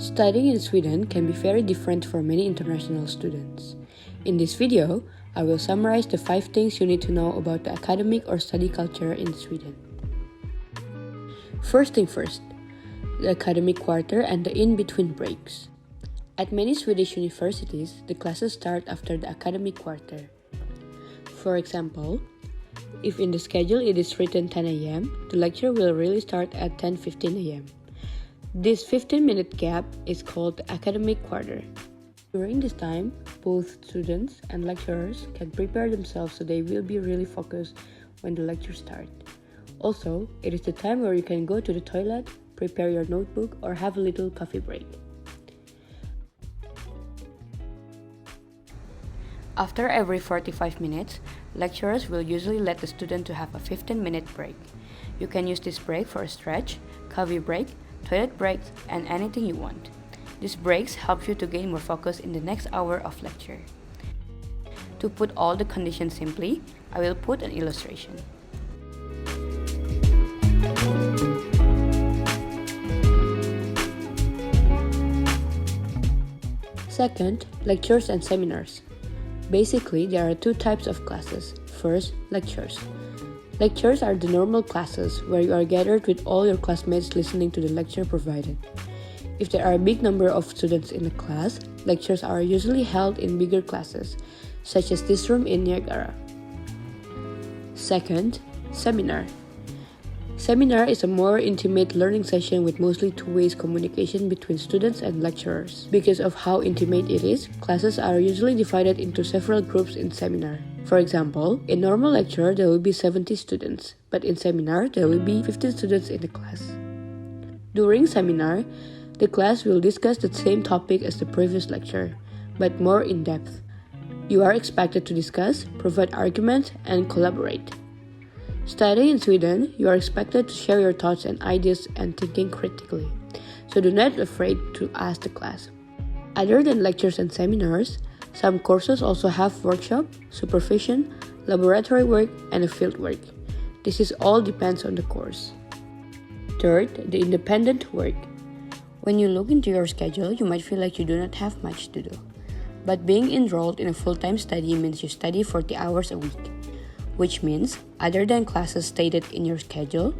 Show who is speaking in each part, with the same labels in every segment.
Speaker 1: Studying in Sweden can be very different for many international students. In this video, I will summarize the 5 things you need to know about the academic or study culture in Sweden. First thing first, the academic quarter and the in-between breaks. At many Swedish universities, the classes start after the academic quarter. For example, if in the schedule it is written 10 a.m., the lecture will really start at 10:15 a.m. This 15-minute gap is called the academic quarter. During this time, both students and lecturers can prepare themselves so they will be really focused when the lecture starts. Also, it is the time where you can go to the toilet, prepare your notebook, or have a little coffee break. After every 45 minutes, lecturers will usually let the student to have a 15-minute break. You can use this break for a stretch, coffee break, toilet breaks, and anything you want. These breaks help you to gain more focus in the next hour of lecture. To put all the conditions simply, I will put an illustration. Second, lectures and seminars. Basically, there are 2 types of classes. First, lectures. Lectures are the normal classes where you are gathered with all your classmates listening to the lecture provided. If there are a big number of students in a class, lectures are usually held in bigger classes, such as this room in Niagara. Second, seminar. Seminar is a more intimate learning session with mostly two-way communication between students and lecturers. Because of how intimate it is, classes are usually divided into several groups in seminar. For example, in normal lecture there will be 70 students, but in seminar there will be 15 students in the class. During seminar, the class will discuss the same topic as the previous lecture, but more in depth. You are expected to discuss, provide arguments, and collaborate. Studying in Sweden, you are expected to share your thoughts and ideas and thinking critically, so do not be afraid to ask the class. Other than lectures and seminars, some courses also have workshop, supervision, laboratory work, and a field work. This is all depends on the course. Third, the independent work. When you look into your schedule, you might feel like you do not have much to do. But being enrolled in a full-time study means you study 40 hours a week, which means, other than classes stated in your schedule,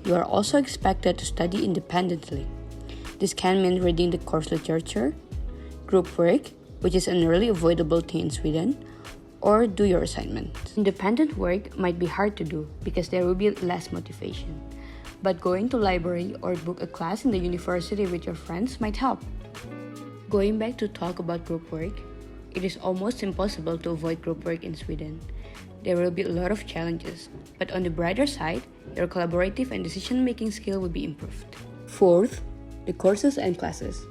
Speaker 1: you are also expected to study independently. This can mean reading the course literature, group work, which is a nearly avoidable thing in Sweden, or do your assignments. Independent work might be hard to do because there will be less motivation, but going to library or book a class in the university with your friends might help. Going back to talk about group work, it is almost impossible to avoid group work in Sweden. There will be a lot of challenges, but on the brighter side, your collaborative and decision-making skill will be improved. Fourth, the courses and classes.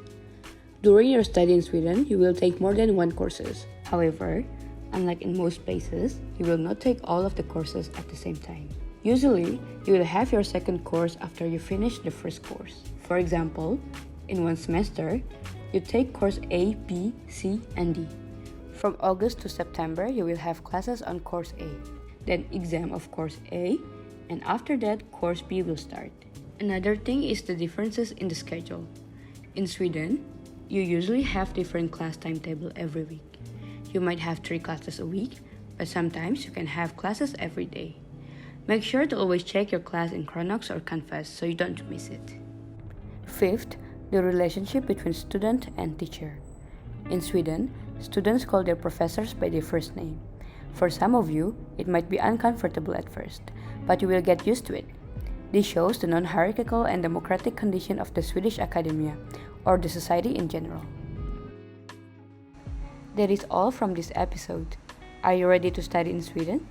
Speaker 1: During your study in Sweden, you will take more than 1 courses. However, unlike in most places, you will not take all of the courses at the same time. Usually, you will have your second course after you finish the first course. For example, in 1 semester, you take course A, B, C, and D. From August to September, you will have classes on course A, then exam of course A, and after that, course B will start. Another thing is the differences in the schedule. In Sweden, you usually have different class timetable every week. You might have 3 classes a week, but sometimes you can have classes every day. Make sure to always check your class in Chronox or Canvas so you don't miss it. Fifth, the relationship between student and teacher. In Sweden, students call their professors by their first name. For some of you, it might be uncomfortable at first, but you will get used to it. This shows the non-hierarchical and democratic condition of the Swedish academia, or the society in general. That is all from this episode. Are you ready to study in Sweden?